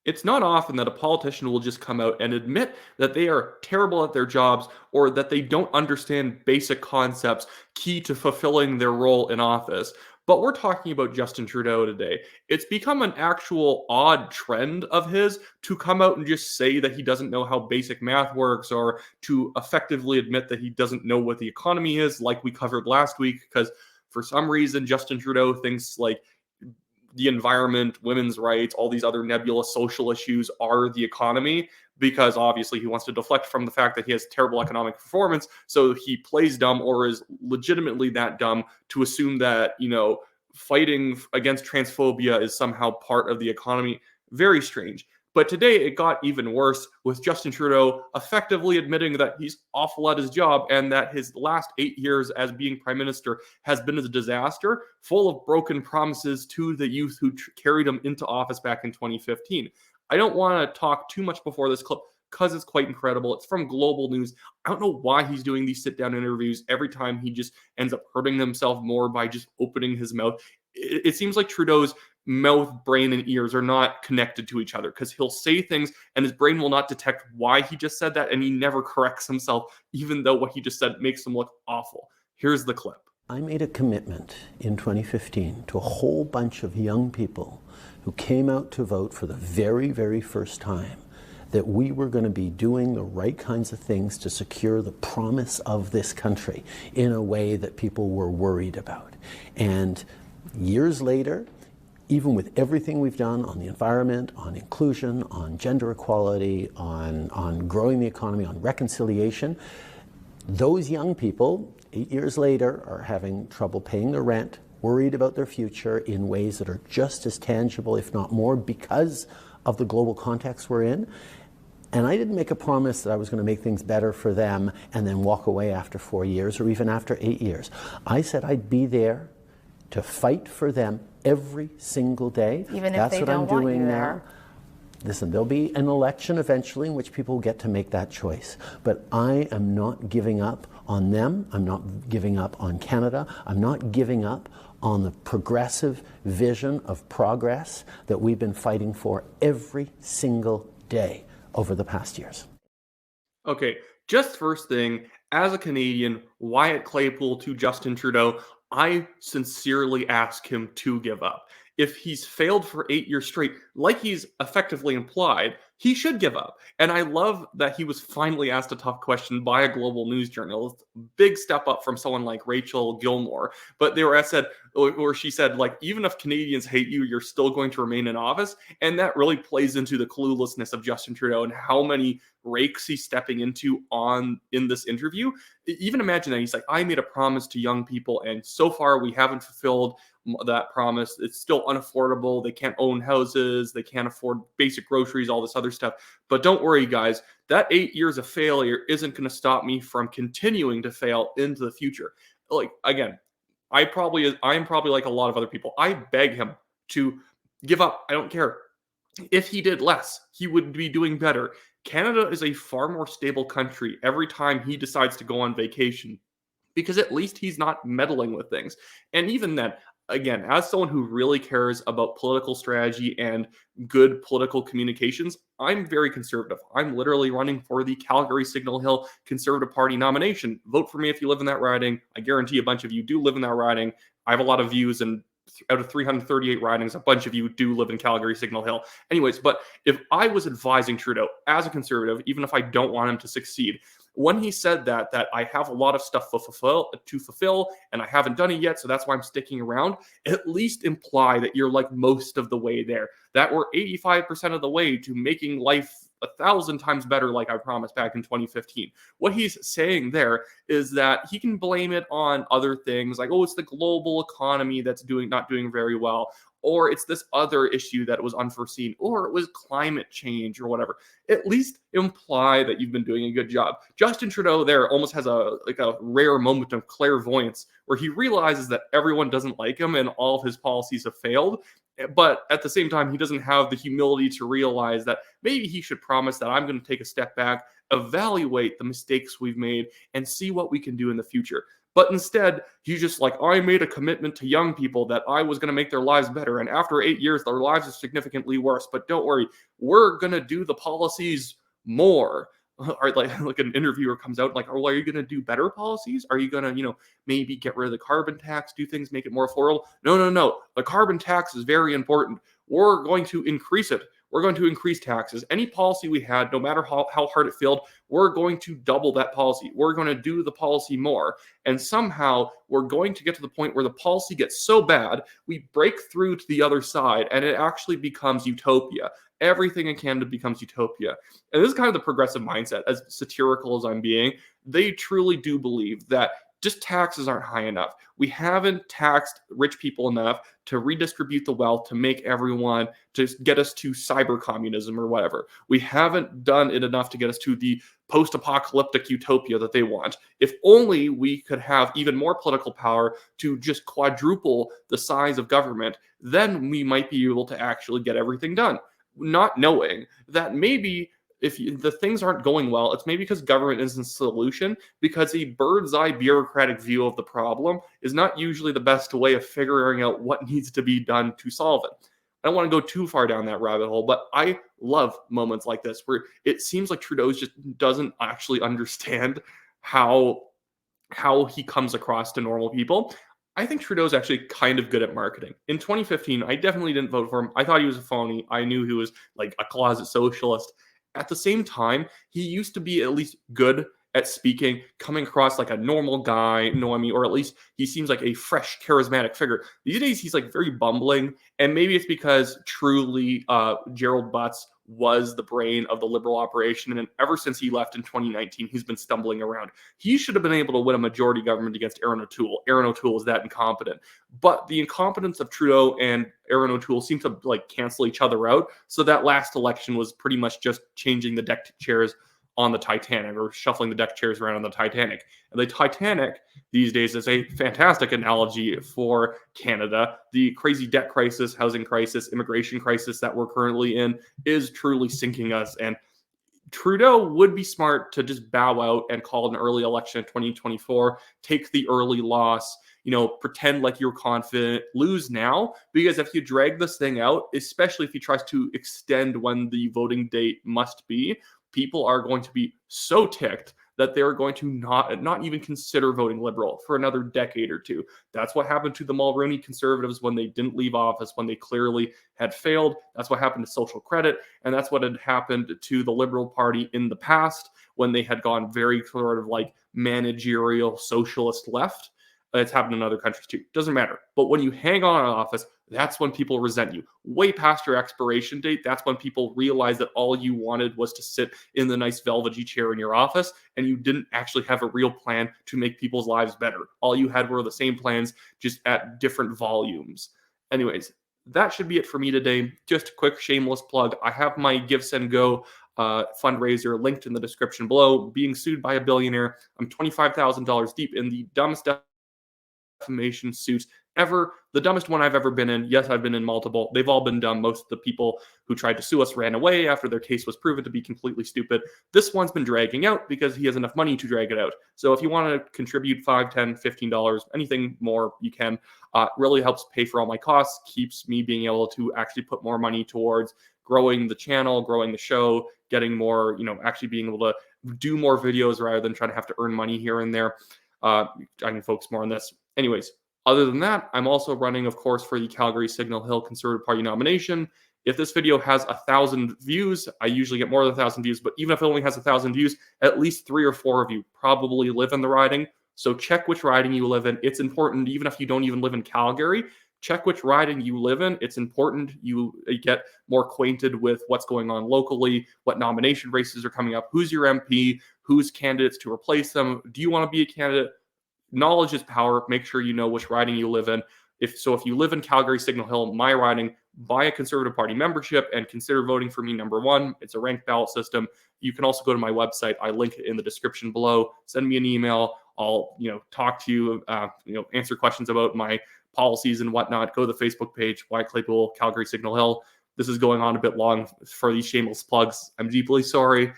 It's not often that a politician will just come out and admit that they are terrible at their jobs or that they don't understand basic concepts key to fulfilling their role in office. But we're talking about Justin Trudeau today. It's become an actual odd trend of his to come out and just say that he doesn't know how basic math works or to effectively admit that he doesn't know what the economy is, like we covered last week, because for some reason Justin Trudeau thinks like the environment, women's rights, all these other nebulous social issues are the economy, because obviously he wants to deflect from the fact that he has terrible economic performance. So he plays dumb or is legitimately that dumb to assume that, fighting against transphobia is somehow part of the economy. Very strange. But today it got even worse with Justin Trudeau effectively admitting that he's awful at his job and that his last 8 years as being prime minister has been a disaster, full of broken promises to the youth who carried him into office back in 2015. I don't want to talk too much before this clip because it's quite incredible. It's from Global News. I don't know why he's doing these sit down interviews every time. He just ends up hurting himself more by just opening his mouth. It seems like Trudeau's mouth, brain, and ears are not connected to each other, because he'll say things and his brain will not detect why he just said that, and he never corrects himself, even though what he just said makes him look awful. Here's the clip. I made a commitment in 2015 to a whole bunch of young people who came out to vote for the very, very first time that we were going to be doing the right kinds of things to secure the promise of this country in a way that people were worried about. And years later, even with everything we've done on the environment, on inclusion, on gender equality, on growing the economy, on reconciliation, those young people, 8 years later, are having trouble paying their rent, worried about their future in ways that are just as tangible, if not more, because of the global context we're in. And I didn't make a promise that I was going to make things better for them and then walk away after 4 years or even after 8 years. I said I'd be there to fight for them every single day. Even if they don't want you there. Listen, there'll be an election eventually in which people get to make that choice. But I am not giving up on them. I'm not giving up on Canada. I'm not giving up on the progressive vision of progress that we've been fighting for every single day over the past years. Okay, just first thing, as a Canadian, Wyatt Claypool to Justin Trudeau, I sincerely ask him to give up. If he's failed for 8 years straight, like he's effectively implied, he should give up. And I love that he was finally asked a tough question by a global news journalist. Big step up from someone like Rachel Gilmore. But they were said, or she said, like, even if Canadians hate you, you're still going to remain in office. And that really plays into the cluelessness of Justin Trudeau and how many rakes he's stepping into in this interview. Even imagine that he's like, I made a promise to young people, and so far we haven't fulfilled that promise. It's still unaffordable. They can't own houses. They can't afford basic groceries, all this other stuff. But don't worry, guys. That 8 years of failure isn't going to stop me from continuing to fail into the future. Like, again, I am probably like a lot of other people. I beg him to give up. I don't care. If he did less, he would be doing better. Canada is a far more stable country every time he decides to go on vacation, because at least he's not meddling with things. And even then, again, as someone who really cares about political strategy and good political communications, I'm very conservative. I'm literally running for the Calgary Signal Hill Conservative Party nomination. Vote for me if you live in that riding. I guarantee a bunch of you do live in that riding. I have a lot of views, and out of 338 ridings, a bunch of you do live in Calgary Signal Hill. Anyways, but if I was advising Trudeau as a conservative, even if I don't want him to succeed, when he said that I have a lot of stuff to fulfill and I haven't done it yet, so that's why I'm sticking around, at least imply that you're like most of the way there, that we're 85% of the way to making life 1,000 times better, like I promised back in 2015. What he's saying there is that he can blame it on other things, like, oh, it's the global economy that's not doing very well, or it's this other issue that was unforeseen, or it was climate change or whatever. At least imply that you've been doing a good job. Justin Trudeau there almost has a rare moment of clairvoyance where he realizes that everyone doesn't like him and all of his policies have failed. But at the same time, he doesn't have the humility to realize that maybe he should promise that I'm going to take a step back, evaluate the mistakes we've made, and see what we can do in the future. But instead, he's just like, I made a commitment to young people that I was going to make their lives better. And after 8 years, their lives are significantly worse. But don't worry, we're going to do the policies more. Or like an interviewer comes out like, oh, are you going to do better policies? Are you going to, maybe get rid of the carbon tax, do things, make it more affordable? No. The carbon tax is very important. We're going to increase it. We're going to increase taxes. Any policy we had, no matter how hard it failed, we're going to double that policy. We're going to do the policy more. And somehow we're going to get to the point where the policy gets so bad, we break through to the other side and it actually becomes utopia. Everything in Canada becomes utopia. And this is kind of the progressive mindset, as satirical as I'm being. They truly do believe that just taxes aren't high enough. We haven't taxed rich people enough to redistribute the wealth, to make everyone, to get us to cyber communism or whatever. We haven't done it enough to get us to the post-apocalyptic utopia that they want. If only we could have even more political power to just quadruple the size of government, then we might be able to actually get everything done. Not knowing that maybe if the things aren't going well, it's maybe because government isn't the solution, because a bird's eye bureaucratic view of the problem is not usually the best way of figuring out what needs to be done to solve it. I don't want to go too far down that rabbit hole, but I love moments like this where it seems like Trudeau just doesn't actually understand how he comes across to normal people. I think Trudeau's actually kind of good at marketing. In 2015, I definitely didn't vote for him. I thought he was a phony. I knew he was like a closet socialist. At the same time, he used to be at least good at speaking, coming across like a normal guy, or at least he seems like a fresh, charismatic figure. These days, he's like very bumbling, and maybe it's because truly Gerald Butts was the brain of the Liberal operation, and ever since he left in 2019, he's been stumbling around. He should have been able to win a majority government against Aaron O'Toole. Aaron O'Toole is that incompetent. But the incompetence of Trudeau and Aaron O'Toole seem to like cancel each other out, so that last election was pretty much just changing the deck chairs on the Titanic, or shuffling the deck chairs around on the Titanic. And the Titanic these days is a fantastic analogy for Canada. The crazy debt crisis, housing crisis, immigration crisis that we're currently in is truly sinking us. And Trudeau would be smart to just bow out and call an early election in 2024, take the early loss, pretend like you're confident, lose now, because if you drag this thing out, especially if he tries to extend when the voting date must be, people are going to be so ticked that they're going to not even consider voting Liberal for another decade or two. That's what happened to the Mulroney Conservatives when they didn't leave office, when they clearly had failed. That's what happened to social credit, and that's what had happened to the Liberal Party in the past when they had gone very sort of like managerial socialist left. It's happened in other countries too. Doesn't matter. But when you hang on in office, that's when people resent you. Way past your expiration date, that's when people realize that all you wanted was to sit in the nice velvety chair in your office, and you didn't actually have a real plan to make people's lives better. All you had were the same plans, just at different volumes. Anyways, that should be it for me today. Just a quick shameless plug. I have my Give, Send, Go fundraiser linked in the description below. Being sued by a billionaire. I'm $25,000 deep in the dumbest defamation suits ever. The dumbest one I've ever been in. Yes, I've been in multiple. They've all been dumb. Most of the people who tried to sue us ran away after their case was proven to be completely stupid. This one's been dragging out because he has enough money to drag it out. So if you want to contribute $5, $10, $15, anything more, you can. Really helps pay for all my costs, keeps me being able to actually put more money towards growing the channel, growing the show, getting more, actually being able to do more videos rather than trying to have to earn money here and there. I can focus more on this. Anyways, other than that, I'm also running, of course, for the Calgary Signal Hill Conservative Party nomination. If this video has 1,000 views, I usually get more than 1,000 views, but even if it only has 1,000 views, at least 3 or 4 of you probably live in the riding. So check which riding you live in. It's important, even if you don't even live in Calgary, check which riding you live in. It's important you get more acquainted with what's going on locally, what nomination races are coming up, who's your MP, who's candidates to replace them. Do you want to be a candidate? Knowledge is power. Make sure you know which riding you live in. If you live in Calgary Signal Hill, my riding, buy a Conservative Party membership and consider voting for me number 1. It's a ranked ballot system. You can also go to my website. I link it in the description below. Send me an email. I'll talk to you, answer questions about my policies and whatnot. Go to the Facebook page, Wyatt Claypool, Calgary Signal Hill. This is going on a bit long for these shameless plugs. I'm deeply sorry.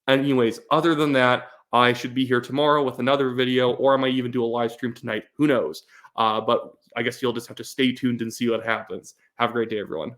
Anyways, other than that, I should be here tomorrow with another video, or I might even do a live stream tonight. Who knows? But I guess you'll just have to stay tuned and see what happens. Have a great day, everyone.